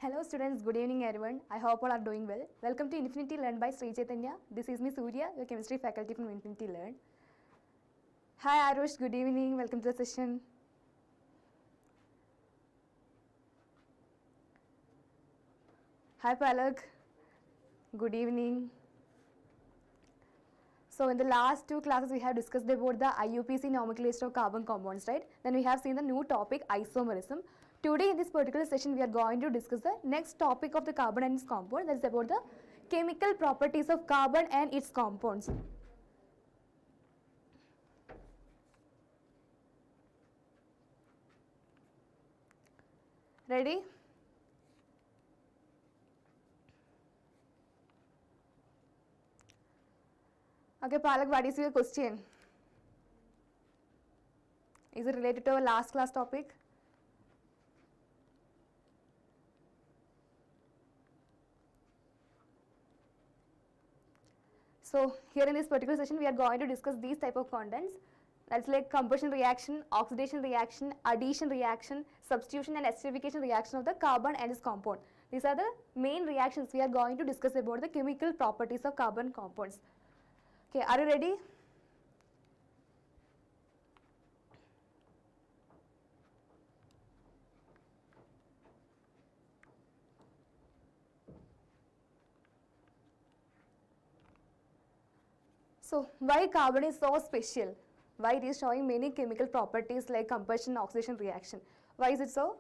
Hello students, good evening everyone. I hope all are doing well. Welcome to Infinity Learn by Sri Chaitanya. This is me Surya, your chemistry faculty from Infinity Learn. Hi Arush, good evening. Welcome to the session. Hi Palak, good evening. So in the last two classes we have discussed about the IUPAC nomenclature of carbon compounds, right? Then we have seen the new topic isomerism. Today in this particular session we are going to discuss the next topic of the carbon and its compound, that is about the chemical properties of carbon and its compounds. Ready? Okay, Palak, what is your question? Is it related to our last class topic? So here in this particular session we are going to discuss these type of contents, that's like combustion reaction, oxidation reaction, addition reaction, substitution and esterification reaction of the carbon and its compound. These are the main reactions we are going to discuss about the chemical properties of carbon compounds. Okay, are you ready? So why carbon is so special? Why it is showing many chemical properties like combustion, oxidation reaction? Why is it so?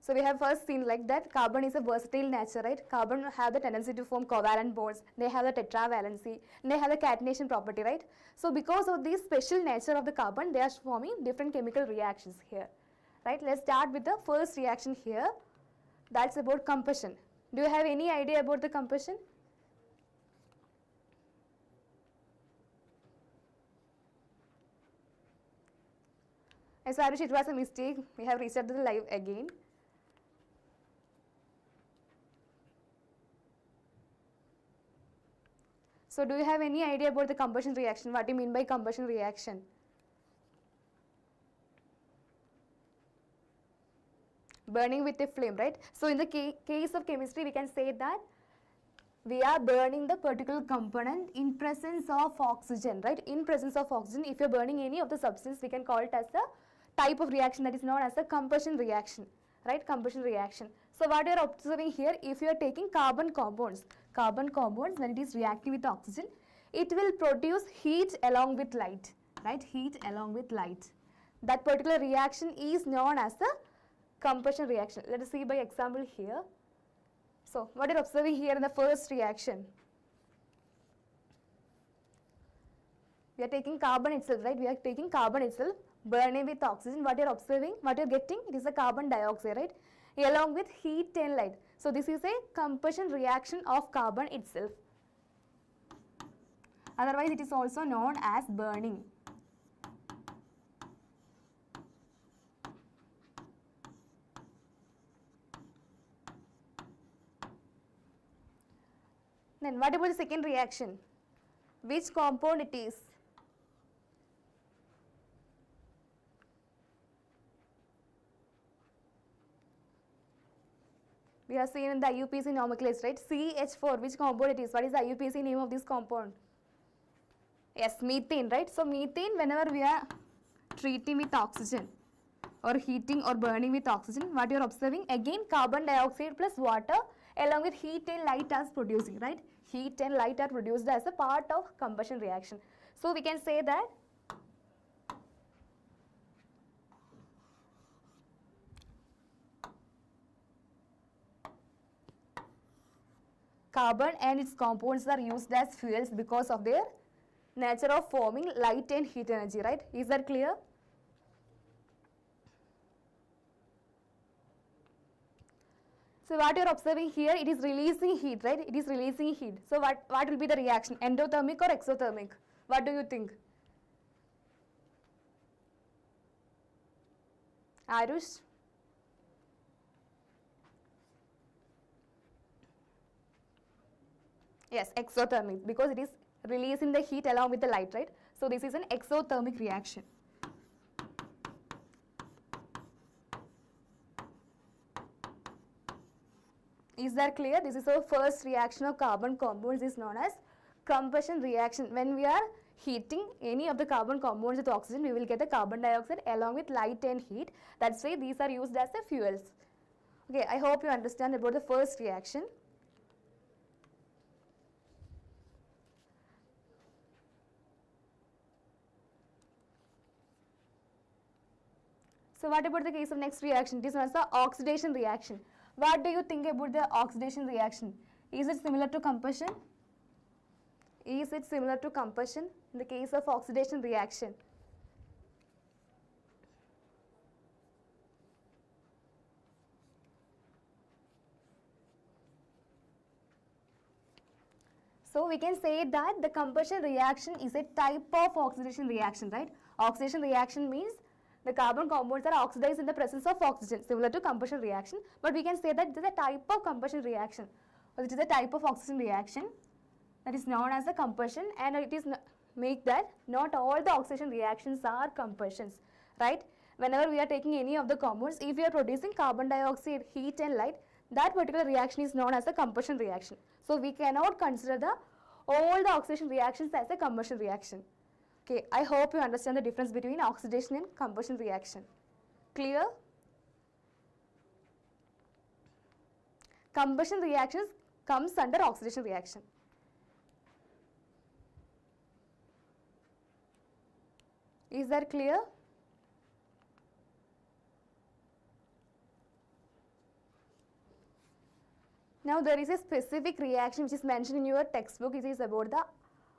So we have first seen like that carbon is a versatile nature, right? Carbon have the tendency to form covalent bonds. They have the tetravalency. They have the catenation property, right? So because of this special nature of the carbon, they are forming different chemical reactions here, right? Let's start with the first reaction here. That's about combustion. Do you have any idea about the combustion? As Arush, it was a mistake. We have restarted the live again. So do you have any idea about the combustion reaction? What do you mean by combustion reaction? Burning with a flame, right? So in the case of chemistry, we can say that we are burning the particular component in presence of oxygen, right? In presence of oxygen, if you are burning any of the substance, we can call it as a type of reaction that is known as a combustion reaction, right? Combustion reaction. So what you are observing here, if you are taking carbon compounds, when it is reacting with oxygen, it will produce heat along with light, right? Heat along with light. That particular reaction is known as the combustion reaction. Let us see by example here. So what you are observing here in the first reaction, we are taking carbon itself, right? We are taking carbon itself, burning with oxygen. What you are observing, what you are getting, it is a carbon dioxide, right? Along with heat and light. So this is a combustion reaction of carbon itself. Otherwise it is also known as burning. Then what about the second reaction? Which compound it is? We are seeing in the IUPAC nomenclature, right? CH4, which compound it is? What is the IUPAC name of this compound? Yes, methane, right? So methane, whenever we are treating with oxygen or heating or burning with oxygen, what you are observing? Again, carbon dioxide plus water along with heat and light as producing, right? Heat and light are produced as a part of combustion reaction. So we can say that carbon and its compounds are used as fuels because of their nature of forming light and heat energy, right? Is that clear? So what you are observing here, it is releasing heat, right? It is releasing heat. So what will be the reaction? Endothermic or exothermic? What do you think? Arush? Yes, exothermic, because it is releasing the heat along with the light, right? So this is an exothermic reaction. Is that clear? This is our first reaction of carbon compounds is known as combustion reaction. When we are heating any of the carbon compounds with oxygen, we will get the carbon dioxide along with light and heat. That's why these are used as the fuels. Okay, I hope you understand about the first reaction. So what about the case of next reaction? It is known as the oxidation reaction. What do you think about the oxidation reaction? Is it similar to combustion? Is it similar to combustion in the case of oxidation reaction? So we can say that the combustion reaction is a type of oxidation reaction, right? Oxidation reaction means the carbon compounds are oxidized in the presence of oxygen, similar to combustion reaction. But we can say that it is a type of combustion reaction, or it is a type of oxidation reaction that is known as the combustion, and it is make that not all the oxidation reactions are combustions, right? Whenever we are taking any of the compounds, if we are producing carbon dioxide, heat and light, that particular reaction is known as a combustion reaction. So we cannot consider all the oxidation reactions as a combustion reaction. Okay, I hope you understand the difference between oxidation and combustion reaction. Clear? Combustion reactions comes under oxidation reaction. Is that clear? Now there is a specific reaction which is mentioned in your textbook. It is about the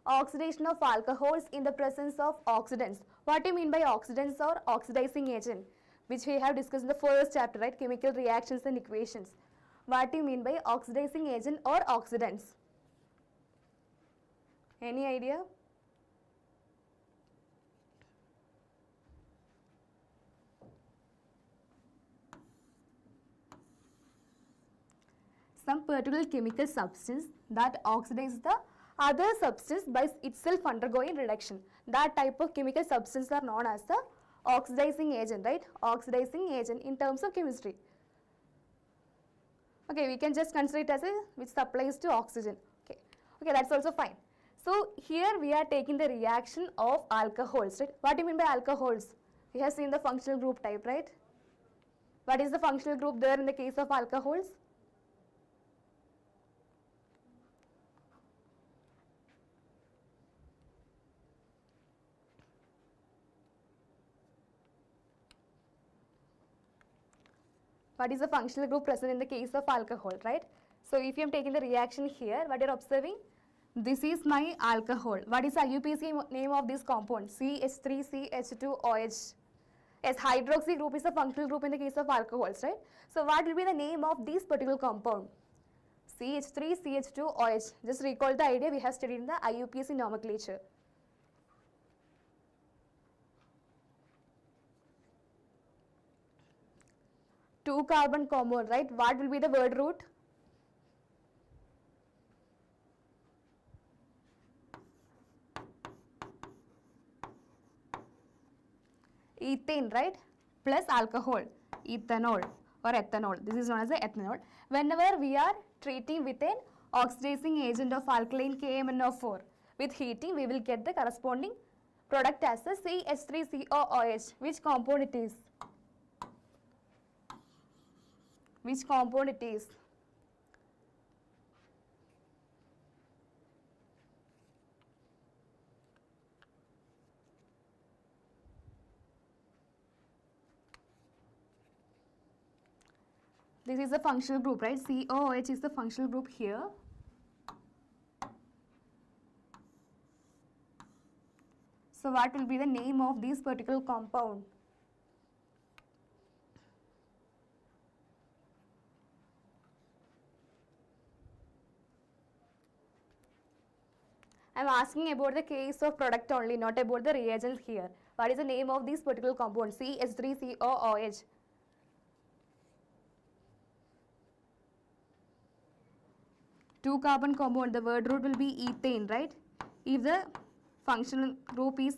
oxidation of alcohols in the presence of oxidants. What do you mean by oxidants or oxidizing agent, which we have discussed in the first chapter, right? Chemical reactions and equations. What do you mean by oxidizing agent or oxidants? Any idea? Some particular chemical substance that oxidizes the other substance by itself undergoing reduction. That type of chemical substance are known as the oxidizing agent, right? Oxidizing agent in terms of chemistry. Okay, we can just consider it as a which supplies to oxygen. Okay, that's also fine. So here we are taking the reaction of alcohols, right? What do you mean by alcohols? We have seen the functional group type, right? What is the functional group there in the case of alcohols? What is the functional group present in the case of alcohol, right? So if you am taking the reaction here, what you are observing? This is my alcohol. What is the IUPAC name of this compound? CH3CH2OH. Yes, hydroxy group is a functional group in the case of alcohols, right? So what will be the name of this particular compound? CH3CH2OH. Just recall the idea we have studied in the IUPAC nomenclature. Two carbon compound, right? What will be the word root? Ethane, right? Plus alcohol, ethanol or ethanol. This is known as the ethanol. Whenever we are treating with an oxidizing agent of alkaline KMnO4 with heating, we will get the corresponding product as the CH3COOH. Which compound it is? Which compound it is? This is the functional group, right? COOH is the functional group here. So what will be the name of this particular compound? I am asking about the case of product only, not about the reagents here. What is the name of this particular compound? CH3COOH. Two carbon compound, the word root will be ethane, right? If the functional group is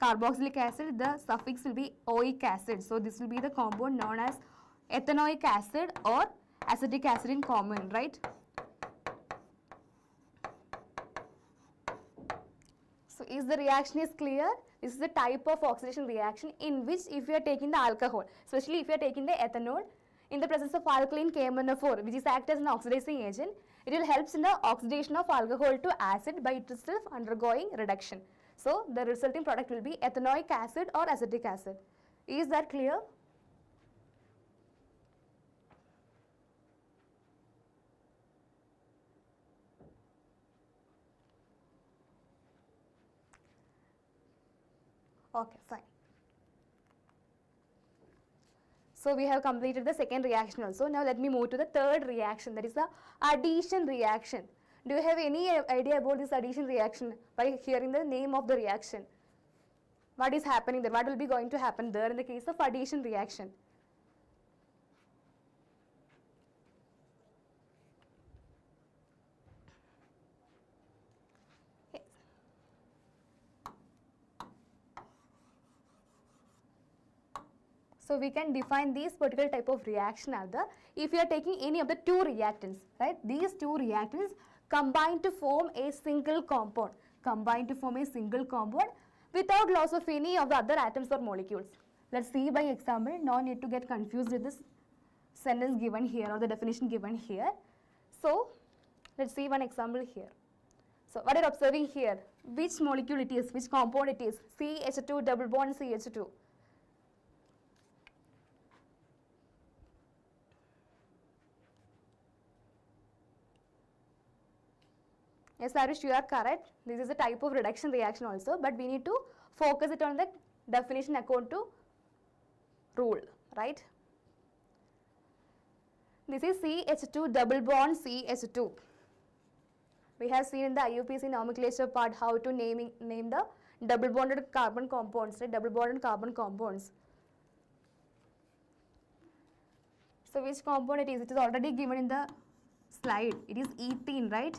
carboxylic acid, the suffix will be oic acid. So this will be the compound known as ethanoic acid or acetic acid in common, right? So is the reaction is clear? This is the type of oxidation reaction in which if you are taking the alcohol, especially if you are taking the ethanol in the presence of alkaline KMnO4, which is act as an oxidizing agent, it will help in the oxidation of alcohol to acid by itself undergoing reduction. So the resulting product will be ethanoic acid or acetic acid. Is that clear? Okay, fine. So we have completed the second reaction also. Now let me move to the third reaction, that is the addition reaction. Do you have any idea about this addition reaction by hearing the name of the reaction? What is happening there? What will be going to happen there in the case of addition reaction? Yes. So we can define these particular type of reaction as the, if you are taking any of the two reactants, right? These two reactants combine to form a single compound, without loss of any of the other atoms or molecules. Let's see by example. No need to get confused with this sentence given here or the definition given here. So let's see one example here. So what are you observing here? Which molecule it is, which compound it is? CH2 double bond CH2. Yes, Arish, you are correct. This is a type of reduction reaction also, but we need to focus it on the definition according to rule, right? This is CH2 double bond CH2. We have seen in the IUPAC nomenclature part how to name the double bonded carbon compounds, right? Double bonded carbon compounds. So which compound it is? It is already given in the slide. It is ethene, right?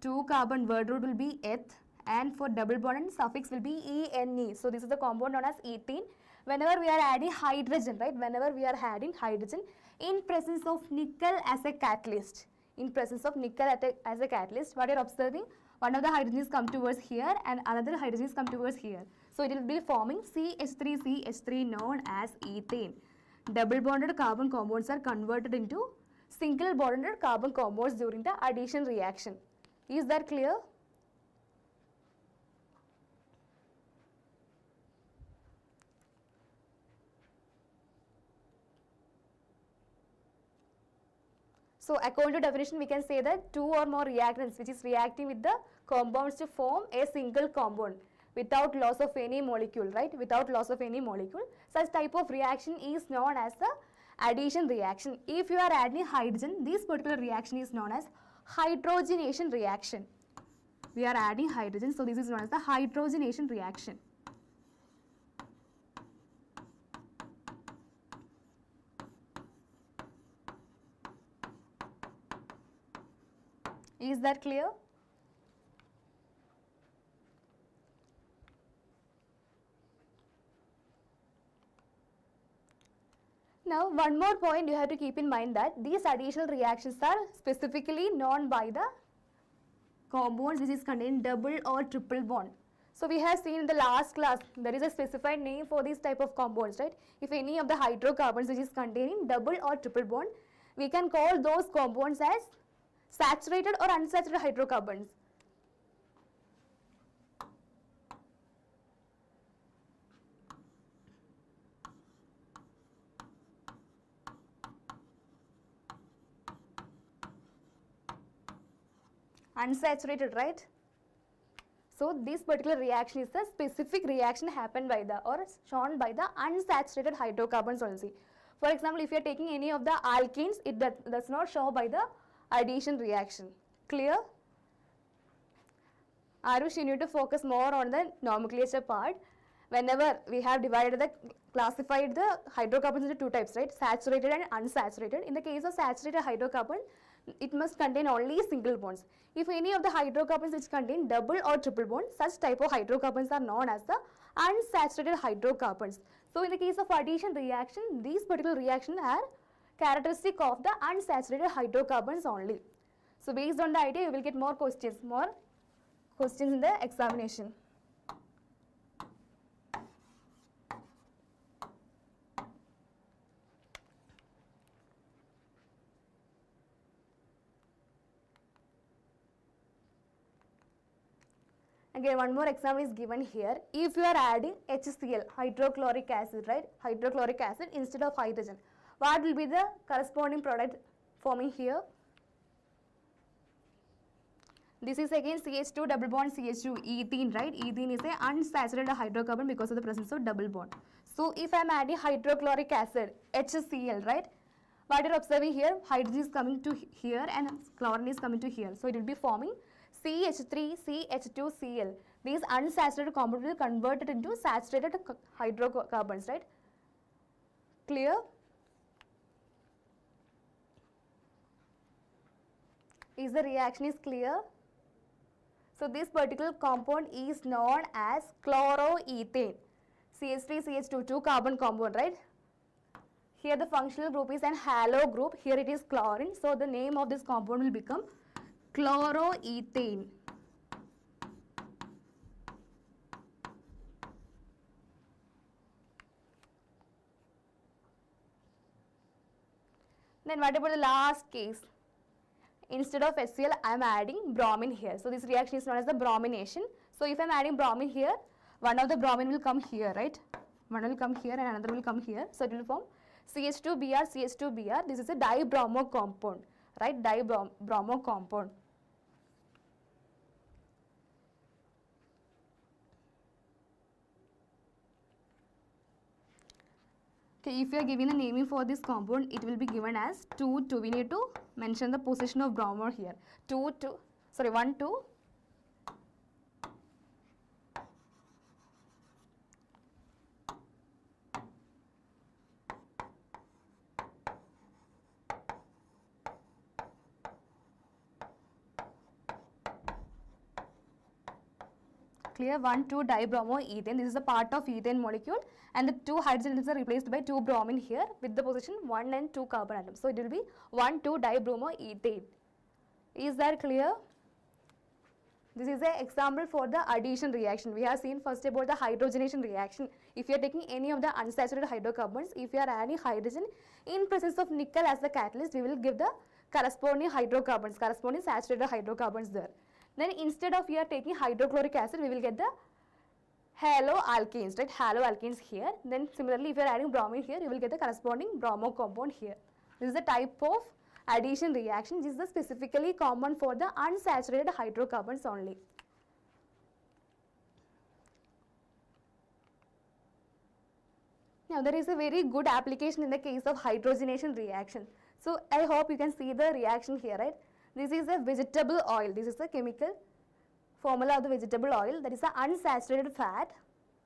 2 carbon word root will be eth, and for double bond and suffix will be ene. So this is the compound known as ethene. Whenever we are adding hydrogen, right? Whenever we are adding hydrogen in presence of nickel as a catalyst. In presence of nickel as a catalyst, what you are observing? One of the hydrogens come towards here and another hydrogens come towards here. So it will be forming CH3 known as ethane. Double bonded carbon compounds are converted into single bonded carbon compounds during the addition reaction. Is that clear? So according to definition, we can say that two or more reactants which is reacting with the compounds to form a single compound without loss of any molecule, right? Without loss of any molecule. Such type of reaction is known as the addition reaction. If you are adding hydrogen, this particular reaction is known as hydrogenation reaction. We are adding hydrogen, so this is known as the hydrogenation reaction. Is that clear? Now, one more point you have to keep in mind that these additional reactions are specifically known by the compounds which is contained double or triple bond. So we have seen in the last class there is a specified name for these type of compounds, right? If any of the hydrocarbons which is containing double or triple bond, we can call those compounds as saturated or unsaturated hydrocarbons. Unsaturated, right? So this particular reaction is the specific reaction happened by the or shown by the unsaturated hydrocarbons only. For example, if you are taking any of the alkenes, it does not show by the addition reaction. Clear? Arush, you need to focus more on the nomenclature part. Whenever we have classified the hydrocarbons into two types, right? Saturated and unsaturated. In the case of saturated hydrocarbon, it must contain only single bonds. If any of the hydrocarbons which contain double or triple bond, such type of hydrocarbons are known as the unsaturated hydrocarbons. So in the case of addition reaction, these particular reactions are characteristic of the unsaturated hydrocarbons only. So based on the idea, you will get more questions in the examination. Again, one more example is given here. If you are adding HCl, hydrochloric acid, right? Hydrochloric acid instead of hydrogen. What will be the corresponding product forming here? This is again CH2 double bond CH2, ethene, right? Ethene is a unsaturated hydrocarbon because of the presence of double bond. So if I am adding hydrochloric acid, HCl, right? What you are observing here, hydrogen is coming to here and chlorine is coming to here. So it will be forming CH3, CH2Cl. These unsaturated compounds will convert it into saturated hydrocarbons, right? Clear? Is the reaction is clear? So this particular compound is known as chloroethane. CH3, CH2, 2 carbon compound, right? Here the functional group is an halo group. Here it is chlorine. So the name of this compound will become chloroethane. Then what about the last case? Instead of HCl, I am adding bromine here. So this reaction is known as the bromination. So if I am adding bromine here, one of the bromine will come here, right? One will come here and another will come here. So it will form CH2Br, CH2Br. This is a dibromo compound, right? Dibromo compound. Okay, if you are giving the naming for this compound, it will be given as 2, 2. We need to mention the position of bromo here. 1, 2. Clear? 1, 2 dibromoethane. This is a part of ethane molecule, and the 2 hydrogens are replaced by 2 bromine here with the position 1 and 2 carbon atoms. So it will be 1, 2 dibromoethane. Is that clear? This is an example for the addition reaction. We have seen first about the hydrogenation reaction. If you are taking any of the unsaturated hydrocarbons, if you are adding hydrogen in presence of nickel as the catalyst, we will give the corresponding hydrocarbons, corresponding saturated hydrocarbons there. Then instead of you are taking hydrochloric acid, we will get the haloalkanes, right? Haloalkanes here. Then similarly, if you are adding bromine here, you will get the corresponding bromo compound here. This is the type of addition reaction. This is specifically common for the unsaturated hydrocarbons only. Now there is a very good application in the case of hydrogenation reaction. So I hope you can see the reaction here, right? This is a vegetable oil. This is the chemical formula of the vegetable oil. That is the unsaturated fat,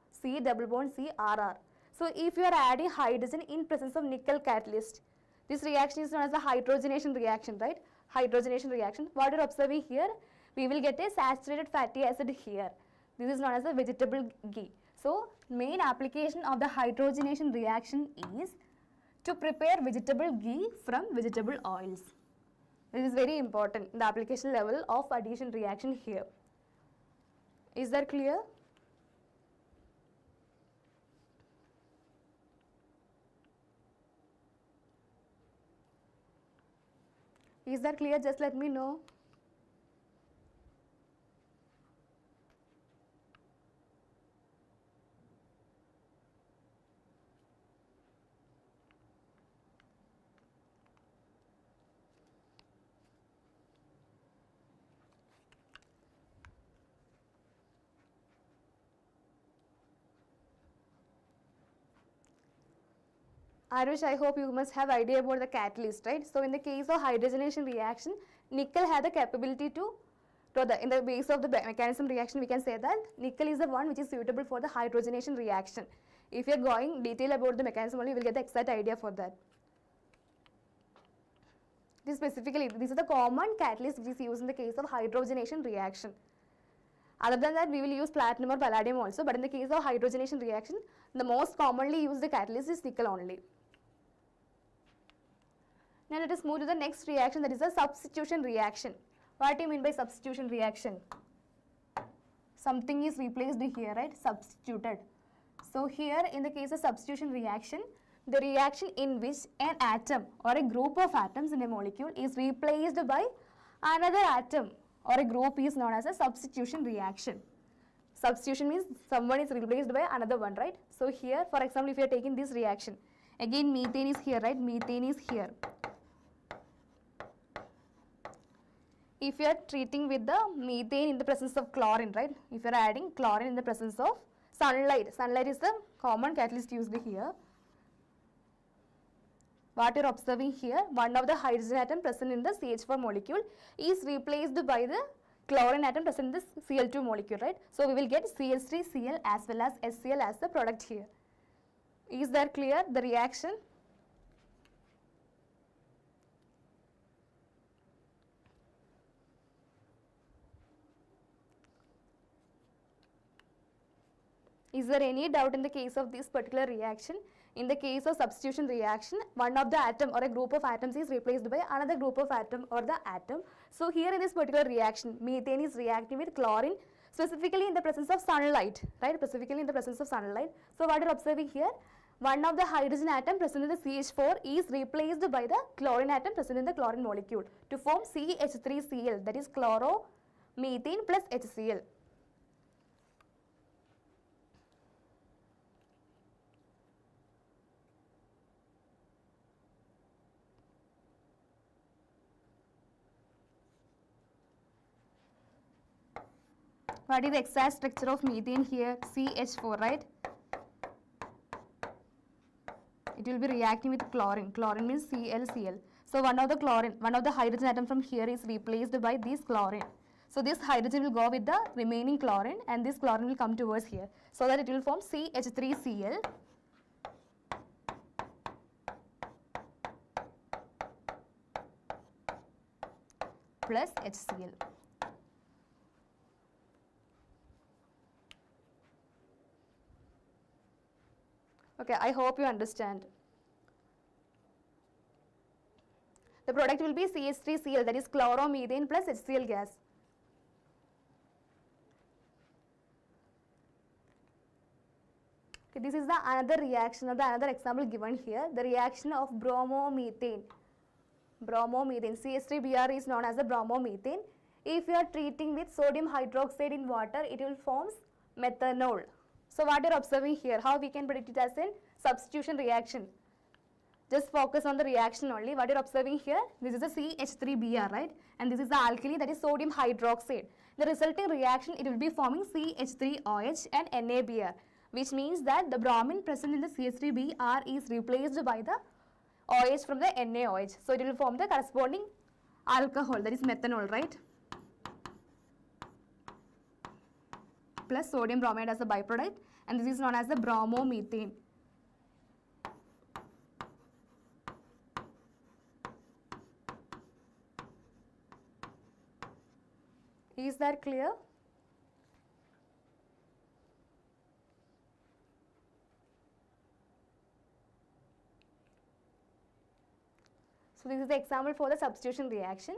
C double bond CRR. So if you are adding hydrogen in presence of nickel catalyst, this reaction is known as the hydrogenation reaction, right? Hydrogenation reaction. What you are observing here, we will get a saturated fatty acid here. This is known as a vegetable ghee. So main application of the hydrogenation reaction is to prepare vegetable ghee from vegetable oils. This is very important, the application level of addition reaction here. Is that clear? Is that clear? Just let me know. Arush, I hope you must have idea about the catalyst, right? So in the case of hydrogenation reaction, nickel has the capability to in the base of the mechanism reaction, we can say that nickel is the one which is suitable for the hydrogenation reaction. If you are going detail about the mechanism only, you will get the exact idea for that. This is the common catalyst which is used in the case of hydrogenation reaction. Other than that, we will use platinum or palladium also, but in the case of hydrogenation reaction, the most commonly used catalyst is nickel only. Now let us move to the next reaction, that is a substitution reaction. What do you mean by substitution reaction? Something is replaced here, right? Substituted. So here in the case of substitution reaction, the reaction in which an atom or a group of atoms in a molecule is replaced by another atom or a group is known as a substitution reaction. Substitution means someone is replaced by another one, right? So here, for example, if you are taking this reaction, again methane is here, right? Methane is here. If you are treating with the methane in the presence of chlorine, right? If you are adding chlorine in the presence of sunlight, sunlight is the common catalyst used here. What you are observing here, one of the hydrogen atom present in the CH4 molecule is replaced by the chlorine atom present in this Cl2 molecule, right? So we will get CH3Cl as well as HCl as the product here. Is that clear, the reaction? Is there any doubt in the case of this particular reaction? In the case of substitution reaction, one of the atom or a group of atoms is replaced by another group of atom or the atom. So here in this particular reaction, methane is reacting with chlorine, specifically in the presence of sunlight, right? Specifically in the presence of sunlight. So what you are observing here, one of the hydrogen atom present in the CH4 is replaced by the chlorine atom present in the chlorine molecule to form CH3Cl, that is chloromethane plus HCl. What is the exact structure of methane here? CH4, right? It will be reacting with chlorine. Chlorine means ClCl. So one of the hydrogen atom from here is replaced by this chlorine. So this hydrogen will go with the remaining chlorine and this chlorine will come towards here. So that it will form CH3Cl plus HCl. Okay, I hope you understand. The product will be CH3Cl, that is chloromethane plus HCl gas. Okay, this is the another reaction or the another example given here, the reaction of bromomethane. Bromomethane, CH3Br is known as the bromomethane. If you are treating with sodium hydroxide in water, it will form methanol. So what you are observing here, how we can predict it as a substitution reaction? Just focus on the reaction only. What you are observing here, this is a CH3Br, right? And this is the alkali, that is sodium hydroxide. The resulting reaction, it will be forming CH3OH and NaBr, which means that the bromine present in the CH3Br is replaced by the OH from the NaOH. So it will form the corresponding alcohol, that is methanol, right? Plus sodium bromide as a byproduct, and this is known as the bromomethane. Is that clear? So this is the example for the substitution reaction.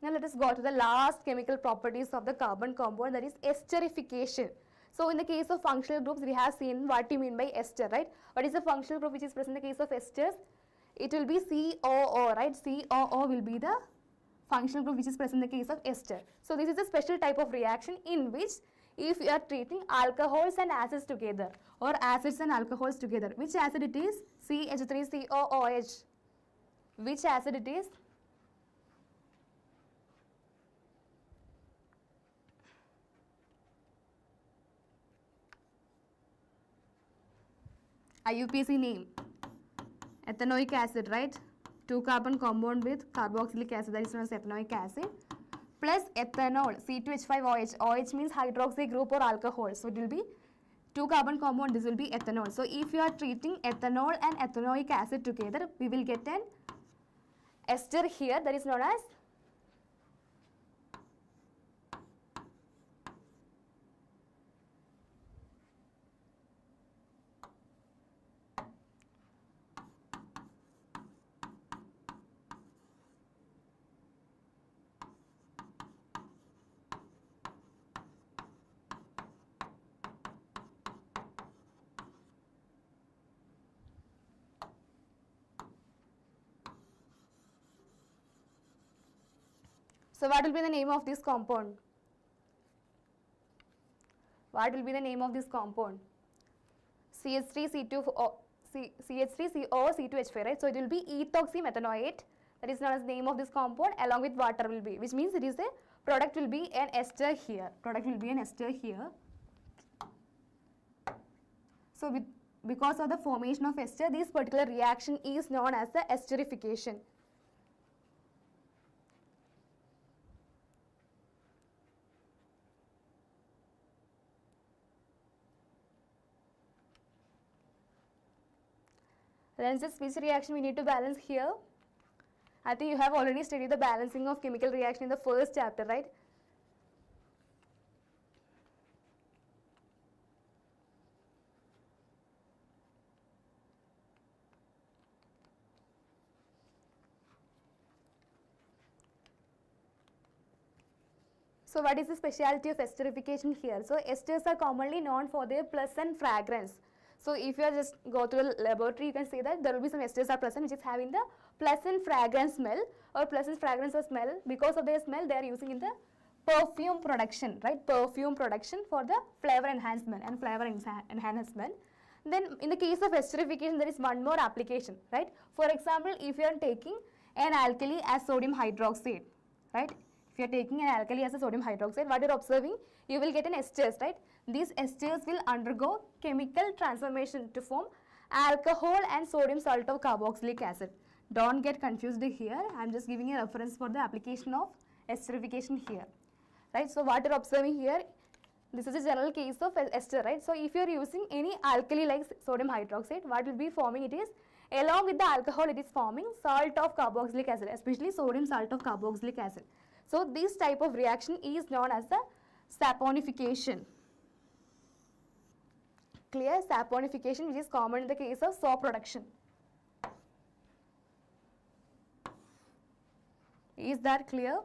Now let us go to the last chemical properties of the carbon compound, that is esterification. So in the case of functional groups, we have seen what you mean by ester, right? What is the functional group which is present in the case of esters? It will be COO, right? COO will be the functional group which is present in the case of ester. So this is a special type of reaction in which if you are treating alcohols and acids together or acids and alcohols together, which acid it is? CH3COOH. Which acid it is? IUPAC name, ethanoic acid, right? 2 carbon compound with carboxylic acid, that is known as ethanoic acid, plus ethanol, C2H5OH. OH means hydroxy group or alcohol. So it will be 2 carbon compound, this will be ethanol. So if you are treating ethanol and ethanoic acid together, we will get an ester here, that is known as So what will be the name of this compound? What will be the name of this compound? CH3CO, C2H5, right? So it will be ethoxymethanoate. That is known as the name of this compound, along with water will be, which means it is a product will be an ester here. Product will be an ester here. So because of the formation of ester, this particular reaction is known as the esterification. Then just which reaction we need to balance here? I think you have already studied the balancing of chemical reaction in the first chapter, right? So what is the specialty of esterification here? So esters are commonly known for their pleasant fragrance. So if you are just go to the laboratory, you can see that there will be some esters are present which is having the pleasant fragrance smell or pleasant fragrance or smell. Because of their smell, they are using in the perfume production, right? Perfume production for the flavor enhancement and flavor enhancement. Then in the case of esterification, there is one more application, right? For example, if you are taking an alkali as sodium hydroxide, right? If you are taking an alkali as a sodium hydroxide, what you are observing, you will get an esters, right? These esters will undergo chemical transformation to form alcohol and sodium salt of carboxylic acid. Don't get confused here. I am just giving a reference for the application of esterification here, right? So what you are observing here, this is a general case of ester, right? So if you are using any alkali like sodium hydroxide, what will be forming it is, along with the alcohol, it is forming salt of carboxylic acid, especially sodium salt of carboxylic acid. So this type of reaction is known as the saponification. Clear? Saponification, which is common in the case of soap production. Is that clear?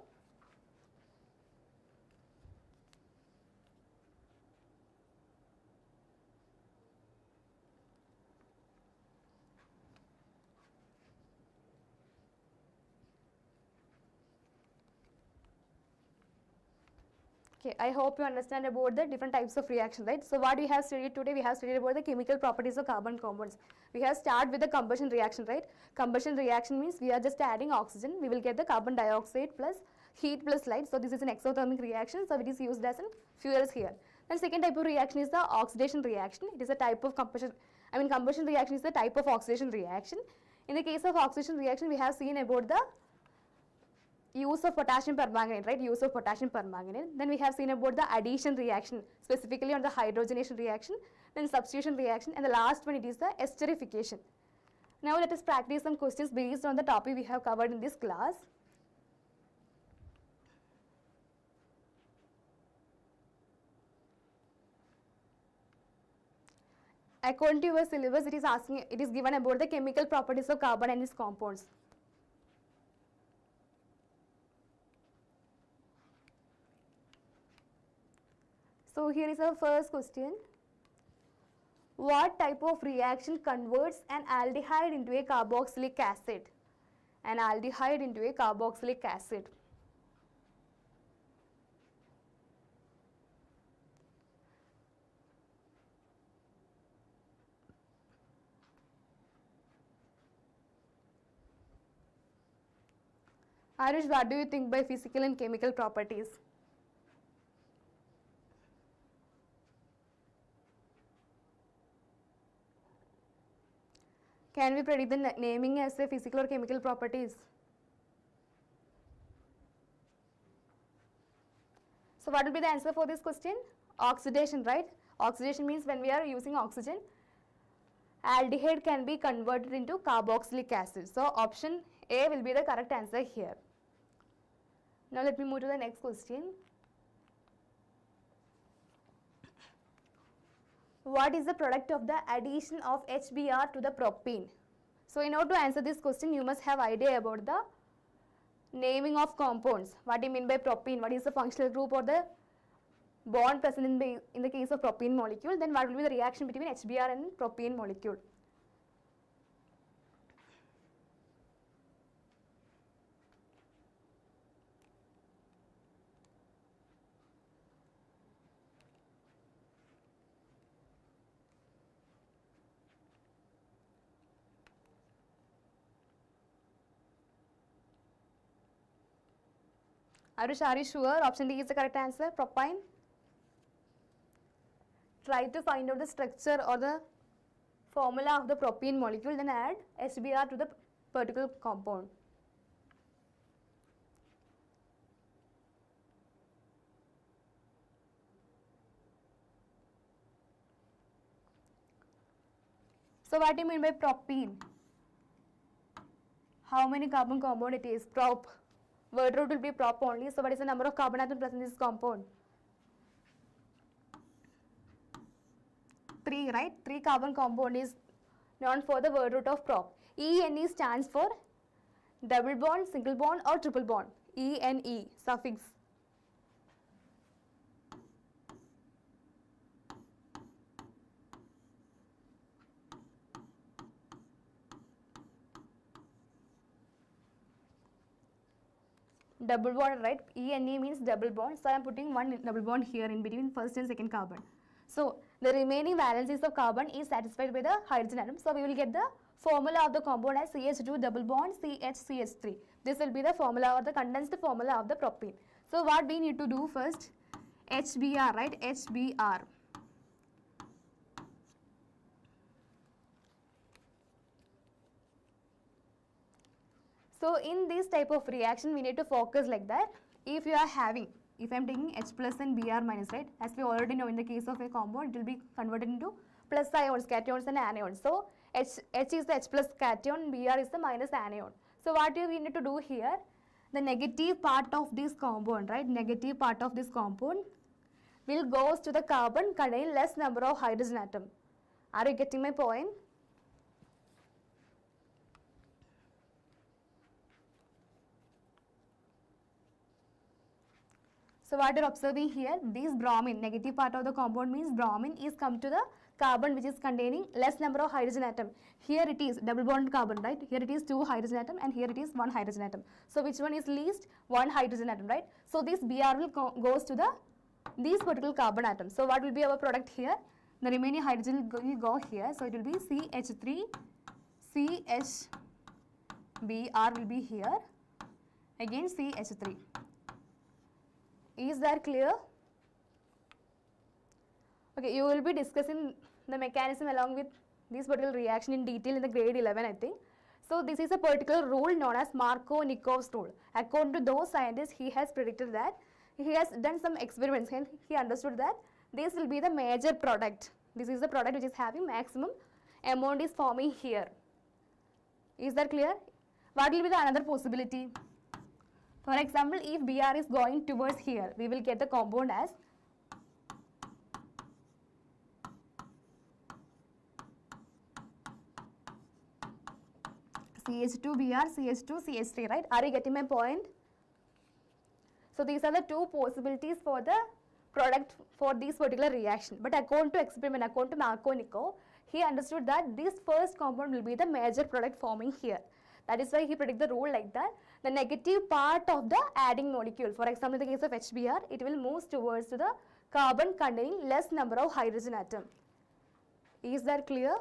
Okay, I hope you understand about the different types of reactions, right? So what we have studied today, we have studied about the chemical properties of carbon compounds. We have started with the combustion reaction, right? Combustion reaction means we are just adding oxygen, we will get the carbon dioxide plus heat plus light. So this is an exothermic reaction, so it is used as in fuels here. Then second type of reaction is the oxidation reaction. It is a type of combustion reaction is the type of oxidation reaction. In the case of oxidation reaction, we have seen about the use of potassium permanganate, right? Use of potassium permanganate. Then we have seen about the addition reaction, specifically on the hydrogenation reaction, then substitution reaction, and the last one it is the esterification. Now let us practice some questions based on the topic we have covered in this class. According to your syllabus, it is given about the chemical properties of carbon and its compounds. So here is our first question. What type of reaction converts an aldehyde into a carboxylic acid? An aldehyde into a carboxylic acid. Arish, what do you think by physical and chemical properties? Can we predict the naming as a physical or chemical properties? So what will be the answer for this question? Oxidation, right? Oxidation means when we are using oxygen, aldehyde can be converted into carboxylic acid. So option A will be the correct answer here. Now let me move to the next question. What is the product of the addition of HBr to the propene? So in order to answer this question, you must have idea about the naming of compounds. What do you mean by propene? What is the functional group or the bond present in the case of propene molecule? Then what will be the reaction between HBr and propene molecule? Are you sure? Option D is the correct answer. Propyne. Try to find out the structure or the formula of the propene molecule, then add HBr to the particular compound. So what do you mean by propene? How many carbon compound it is? Prop. Word root will be prop only. So what is the number of carbon atoms present in this compound? 3, right? 3 carbon compound is known for the word root of prop. ENE stands for double bond, single bond or triple bond. ENE suffix. Double bond, right? ENE means double bond. So I am putting one double bond here in between first and second carbon. So the remaining valencies of carbon is satisfied by the hydrogen atom. So we will get the formula of the compound as CH2 double bond CH3. This will be the formula or the condensed formula of the propene. So what we need to do first, HBr, right? HBr. So in this type of reaction, we need to focus like that. If you are having, if I am taking H plus and Br minus, right, as we already know in the case of a compound, it will be converted into plus ions, cations and anions. So H is the H plus cation, Br is the minus anion. So what we need to do here, the negative part of this compound, right, negative part of this compound will goes to the carbon containing less number of hydrogen atom. Are you getting my point? So what you are observing here, this bromine, negative part of the compound means bromine is come to the carbon which is containing less number of hydrogen atom. Here it is double bond carbon, right? Here it is 2 hydrogen atom and here it is 1 hydrogen atom. So which one is least? 1 hydrogen atom, right? So this Br will goes to the these particular carbon atoms. So what will be our product here? The remaining hydrogen will go here. So it will be CH3, CHBr will be here, again CH3. Is that clear? Okay, you will be discussing the mechanism along with this particular reaction in detail in the grade 11, I think. So this is a particular rule known as Markovnikov's rule. According to those scientists, he has predicted that, he has done some experiments and he understood that this will be the major product. This is the product which is having maximum amount is forming here. Is that clear? What will be the another possibility? For example, if Br is going towards here, we will get the compound as CH2Br, CH2, CH3, right? Are you getting my point? So these are the two possibilities for the product for this particular reaction. But according to experiment, according to Markovnikov, he understood that this first compound will be the major product forming here. That is why he predicted the rule like that. The negative part of the adding molecule, for example, in the case of HBr, it will move towards to the carbon containing less number of hydrogen atom. Is that clear?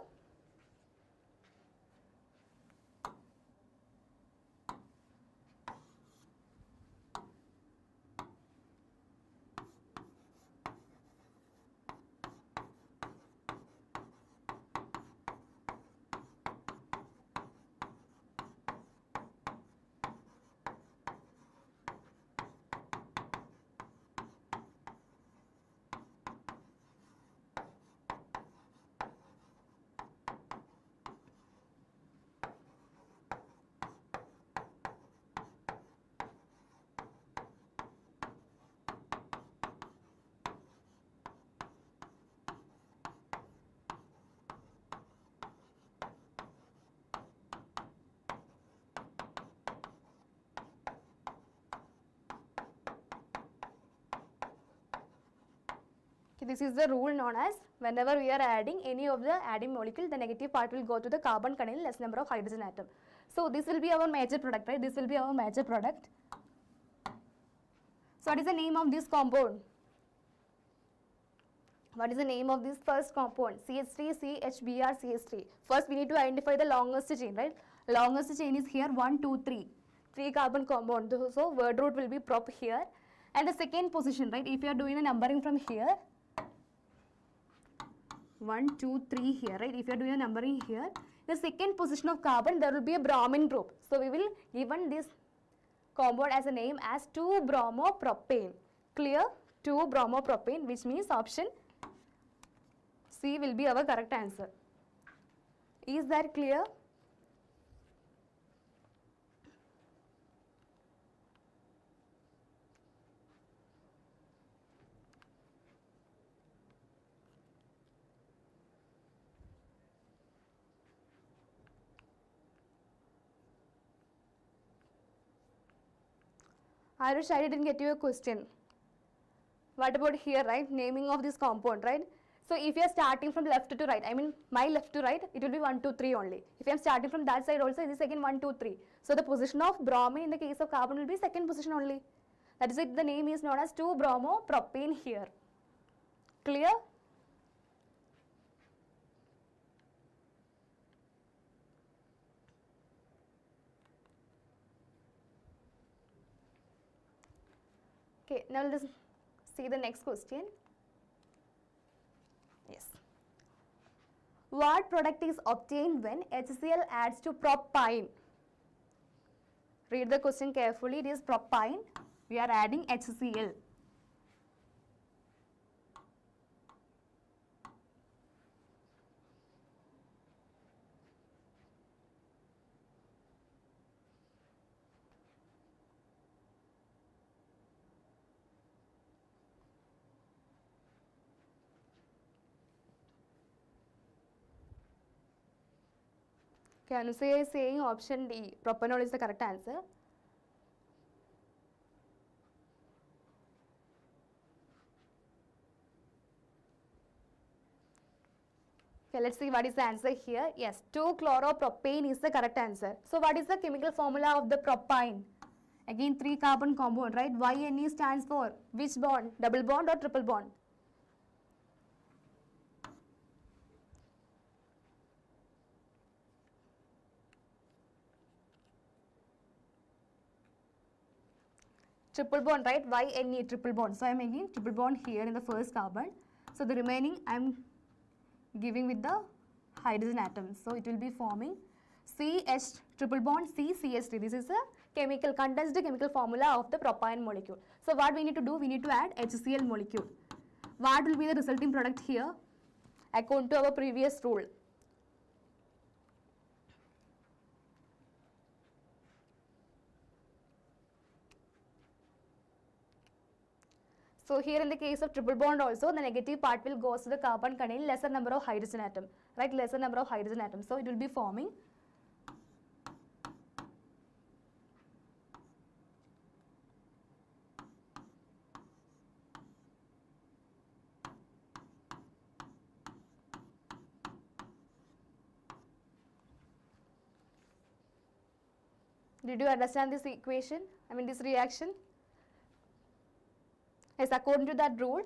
This is the rule known as whenever we are adding any of the adding molecule, the negative part will go to the carbon containing less number of hydrogen atom. So this will be our major product, right? This will be our major product. So what is the name of this compound? What is the name of this first compound? CH3, CHBr, CH3. First we need to identify the longest chain, right? Longest chain is here 1, 2, 3. 3 carbon compound. So word root will be prop here. And the second position, right, if you are doing a numbering from here, 1, 2, 3 here, right, if you are doing a numbering here, the second position of carbon, there will be a bromine group. So we will given this compound as a name as 2-bromopropane. Clear? 2-bromopropane, which means option C will be our correct answer. Is that clear? Irish, I didn't get your question. What about here, right? Naming of this compound, right? So if you are starting from left to right, I mean my left to right, it will be 1, 2, 3 only. If I am starting from that side also, it is again 1, 2, 3. So the position of bromine in the case of carbon will be second position only. That is it, the name is known as 2-bromopropane here. Clear? Okay, now let's see the next question. Yes. What product is obtained when HCl adds to propyne? Read the question carefully. It is propyne. We are adding HCl. Can you say saying option D, propanol is the correct answer? Okay, let's see what is the answer here. Yes, 2-chloropropane is the correct answer. So what is the chemical formula of the propyne? Again 3 carbon compound, right? YNE stands for which bond? Double bond or triple bond? Triple bond, right? YNE, triple bond. So I am making triple bond here in the first carbon. So the remaining I am giving with the hydrogen atoms. So it will be forming CH triple bond CCH3. This is the chemical condensed chemical formula of the propyne molecule. So what we need to do? We need to add HCl molecule. What will be the resulting product here? According to our previous rule. So here in the case of triple bond also, the negative part will go to the carbon containing lesser number of hydrogen atom, right? Lesser number of hydrogen atoms. So it will be forming Did you understand this equation? I mean this reaction? Yes, according to that rule,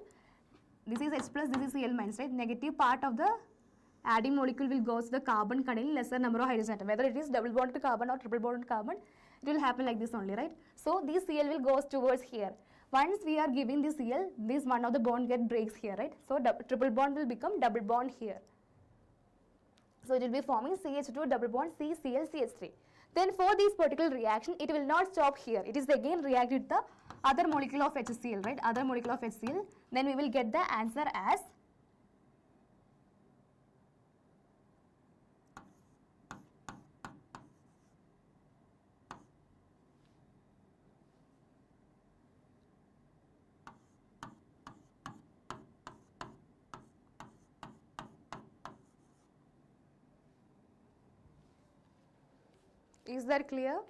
this is H plus, this is Cl minus, right? Negative part of the adding molecule will go to the carbon containing lesser number of hydrogen atom. Whether it is double bond to carbon or triple bond to carbon, it will happen like this only, right? So this Cl will go towards here. Once we are giving this Cl, this one of the bond breaks here, right? So triple bond will become double bond here. So it will be forming CH2 double bond CCl Then for this particular reaction, it will not stop here. It is again react with the other molecule of HCl, right? Other molecule of HCl. Then we will get the answer as Is that clear?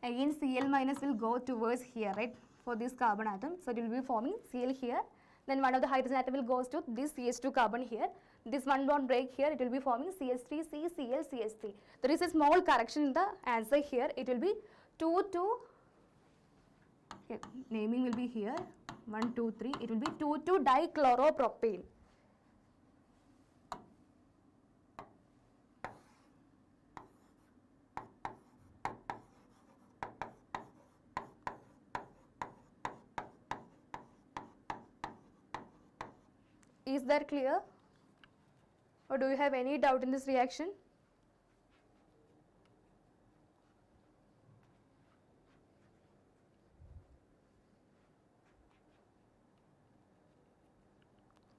Again Cl minus will go towards here, right, for this carbon atom. So it will be forming Cl here. Then one of the hydrogen atom will go to this CH2 carbon here. This one bond break here, it will be forming CH3C, Cl, CH3. There is a small correction in the answer here. It will be 2, 2, okay, naming will be here, 1, 2, 3. It will be 2, 2 dichloropropane. Is that clear? Or do you have any doubt in this reaction?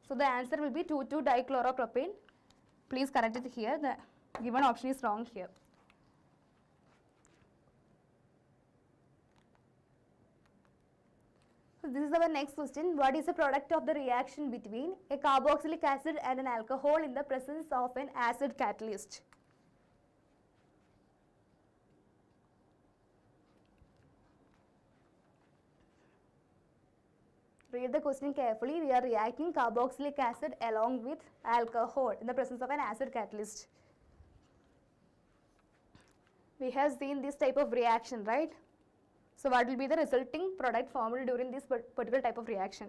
So the answer will be 2,2-dichloropropane. Please correct it here. The given option is wrong here. So this is our next question. What is the product of the reaction between a carboxylic acid and an alcohol in the presence of an acid catalyst? Read the question carefully. We are reacting carboxylic acid along with alcohol in the presence of an acid catalyst. We have seen this type of reaction, right? So what will be the resulting product formed during this particular type of reaction?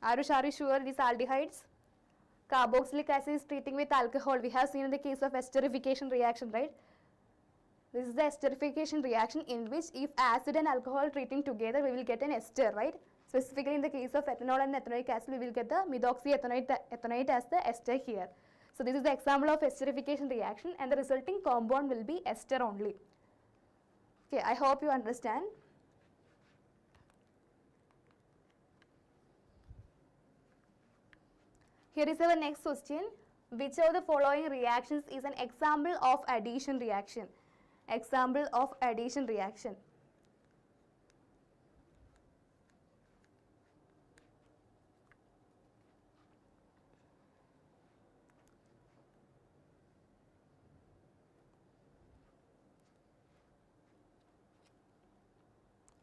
Are you sure these aldehydes? Carboxylic acid is treating with alcohol. We have seen in the case of esterification reaction, right? This is the esterification reaction in which if acid and alcohol treating together, we will get an ester, right? Specifically in the case of ethanol and ethanoic acid, we will get the methoxyethanate as the ester here. So this is the example of esterification reaction and the resulting compound will be ester only. Okay, I hope you understand. Here is our next question. Which of the following reactions is an example of addition reaction? Example of addition reaction.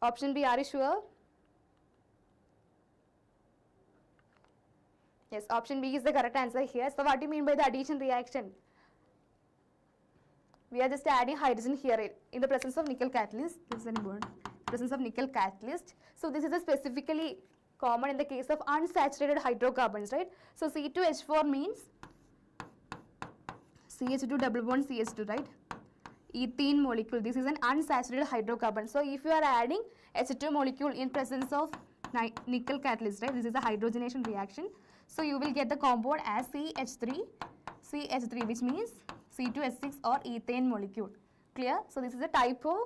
Option B, are you sure? Yes, option B is the correct answer here. So what do you mean by the addition reaction? We are just adding hydrogen here in the presence of nickel catalyst. This is an important presence of nickel catalyst. So this is a specifically common in the case of unsaturated hydrocarbons, right? So C2H4 means CH2 double bond CH2, right? Ethene molecule. This is an unsaturated hydrocarbon. So if you are adding H2 molecule in presence of nickel catalyst, right? This is a hydrogenation reaction. So you will get the compound as CH3, which means C2H6 or ethane molecule. Clear? So this is a type of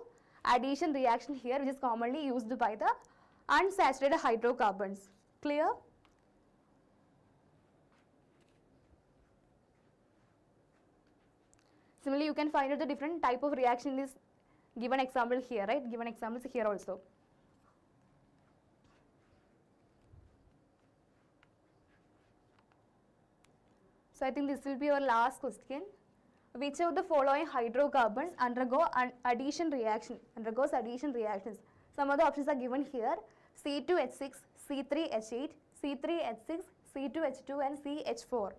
addition reaction here which is commonly used by the unsaturated hydrocarbons. Clear? Similarly, you can find out the different type of reaction in this given example here, right? Given examples here also. So I think this will be our last question. Which of the following hydrocarbons undergoes addition reactions? Some of the options are given here. C2H6, C3H8, C3H6, C2H2 and CH4.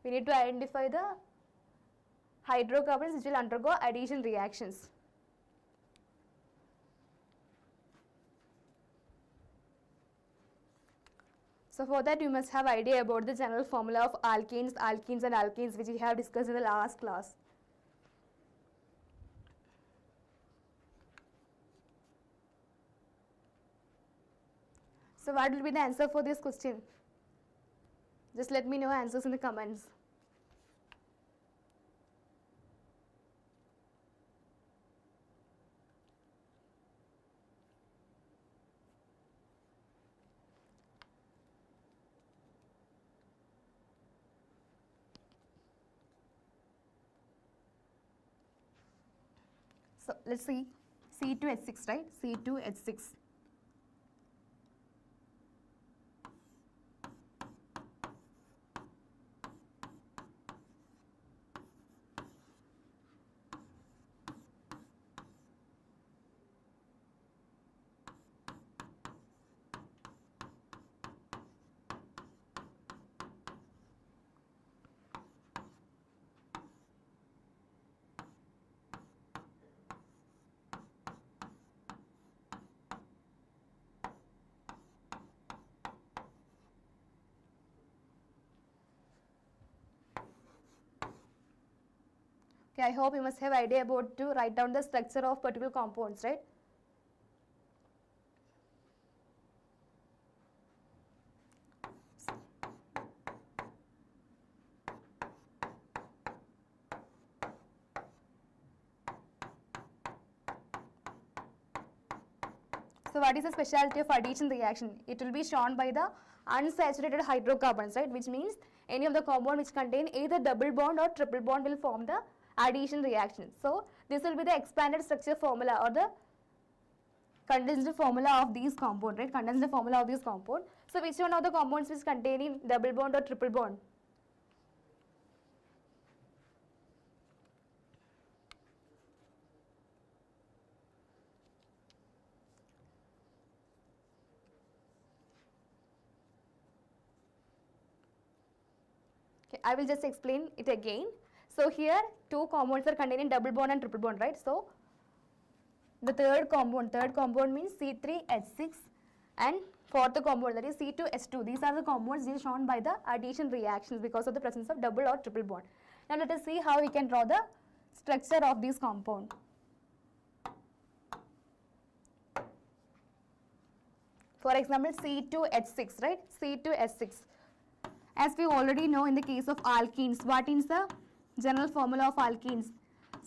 We need to identify the hydrocarbons which will undergo addition reactions. So for that you must have idea about the general formula of alkenes and alkenes which we have discussed in the last class. So what will be the answer for this question? Just let me know answers in the comments. So let's see C2H6, right? C2H6. Okay, I hope you must have idea about to write down the structure of particular compounds, right? So what is the specialty of addition reaction? It will be shown by the unsaturated hydrocarbons, right? Which means any of the compound which contain either double bond or triple bond will form the addition reaction. So this will be the expanded structure formula or the condensed formula of these compound, right? Condensed formula of this compound. So which one of the compounds is containing double bond or triple bond? Okay, I will just explain it again. So here two compounds are containing double bond and triple bond, right? So the third compound means C3H6 and fourth compound, that is C2H2. These are the compounds which are shown by the addition reactions because of the presence of double or triple bond. Now let us see how we can draw the structure of this compound. For example, C2H6, right? C2H6. As we already know in the case of alkenes, what is the general formula of alkenes?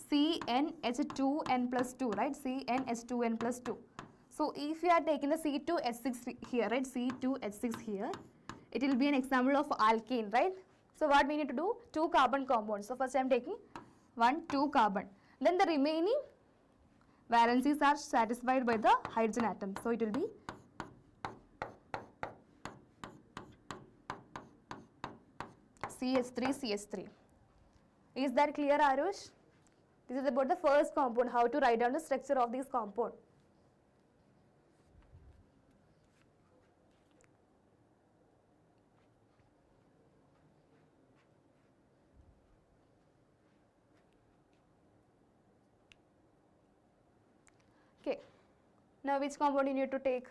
CnH2n plus 2, right? CnH2n plus 2. So if you are taking the C2H6 here, right? C2H6 here, it will be an example of alkene, right? So what we need to do? 2 carbon compounds. So first I am taking 2 carbon. Then the remaining valencies are satisfied by the hydrogen atom. So it will be CH3. Is that clear, Arush? This is about the first compound, how to write down the structure of this compound. Okay. Now which compound you need to take?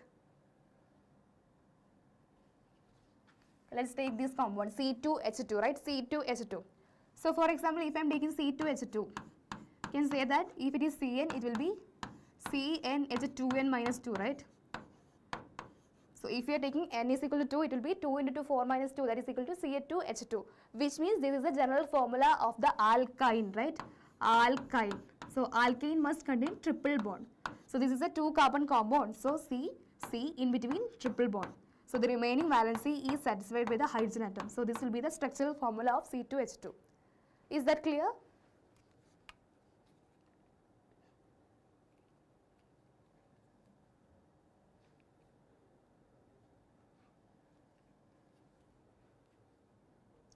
Let's take this compound C2H2, right? C2H2. So for example, if I am taking C2H2, you can say that if it is Cn, it will be CnH2n minus 2, right? So if you are taking n is equal to 2, it will be 2 into 2, 4 minus 2, that is equal to Ca2H2, which means this is the general formula of the alkyne, right? Alkyne. So alkane must contain triple bond. So this is a 2 carbon compound. So C in between triple bond. So the remaining valency is satisfied by the hydrogen atom. So this will be the structural formula of C2H2. Is that clear?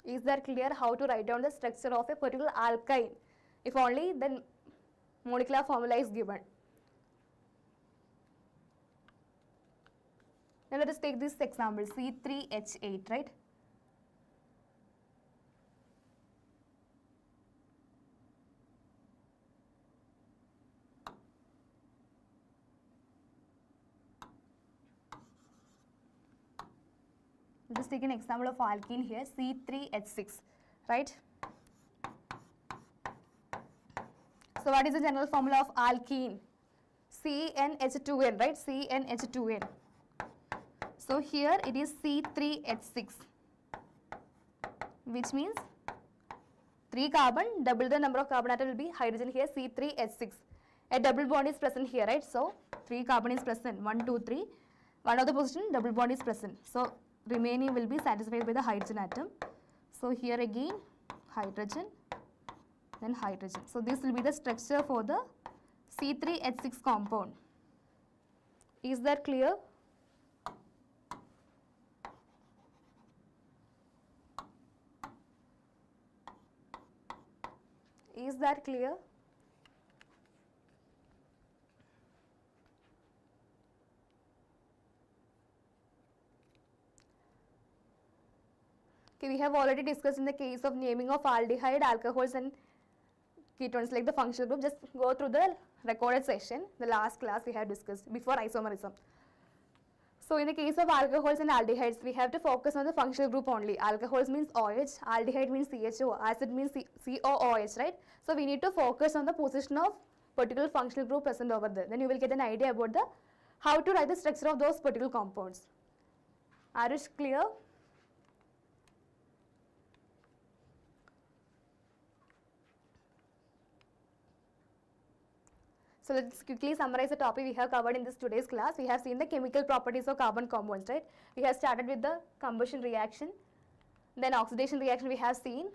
Is that clear how to write down the structure of a particular alkyne? If only the molecular formula is given. Now let us take this example, C3H8, right? Let us take an example of alkene here, C3H6, right? So what is the general formula of alkene? CnH2n, right? CnH2n. So here it is C3H6, which means 3 carbon, double the number of carbon atom will be hydrogen here, C3H6. A double bond is present here, right? So 3 carbon is present, 1, 2, 3. One of the position, double bond is present. So remaining will be satisfied by the hydrogen atom. So here again hydrogen, then hydrogen. So this will be the structure for the C3H6 compound. Is that clear? Is that clear? Okay, we have already discussed in the case of naming of aldehyde, alcohols and ketones like the functional group. Just go through the recorded session, the last class we have discussed before isomerism. So in the case of alcohols and aldehydes, we have to focus on the functional group only. Alcohols means OH, aldehyde means CHO, acid means COOH, right? So we need to focus on the position of particular functional group present over there. Then you will get an idea about the how to write the structure of those particular compounds. Are it clear? So let's quickly summarize the topic we have covered in this today's class. We have seen the chemical properties of carbon compounds, right? We have started with the combustion reaction, then oxidation reaction we have seen.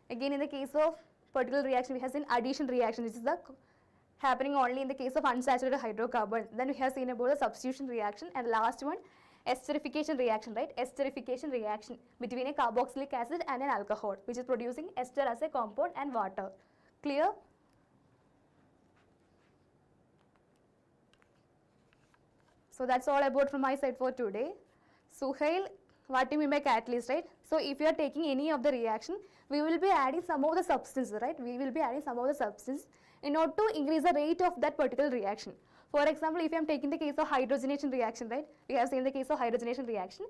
Again, in the case of particular reaction, we have seen addition reaction, which is the happening only in the case of unsaturated hydrocarbons. Then we have seen about the substitution reaction, and last one, esterification reaction, right? Esterification reaction between a carboxylic acid and an alcohol, which is producing ester as a compound and water. Clear? So that's all about from my side for today. Suhail, what do you mean by catalyst, right? So if you are taking any of the reaction, we will be adding some of the substance, right? We will be adding some of the substance in order to increase the rate of that particular reaction. For example, if I am taking the case of hydrogenation reaction, right? We have seen the case of hydrogenation reaction.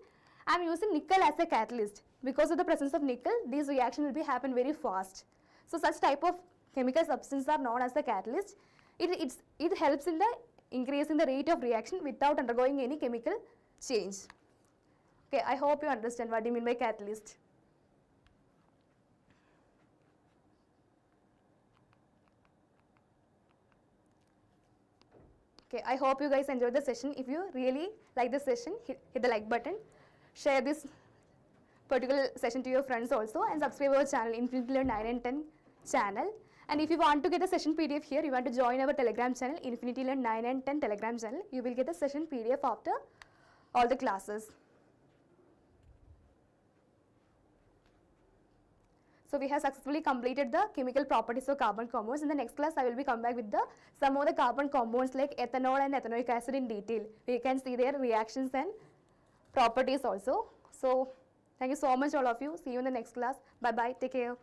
I am using nickel as a catalyst. Because of the presence of nickel, these reactions will be happen very fast. So such type of chemical substances are known as the catalyst. It helps in the increasing the rate of reaction without undergoing any chemical change. Okay, I hope you understand what I mean by catalyst. Okay, I hope you guys enjoyed the session. If you really like the session, hit the like button, share this particular session to your friends also, and subscribe our channel, Infinity Learn 9 and 10 channel. And if you want to get the session PDF here, you want to join our Telegram channel, Infinity Learn 9 and 10 Telegram channel. You will get the session PDF after all the classes. So we have successfully completed the chemical properties of carbon compounds. In the next class, I will be come back with some of the carbon compounds like ethanol and ethanoic acid in detail. We can see their reactions and properties also. So thank you so much all of you. See you in the next class. Bye bye. Take care.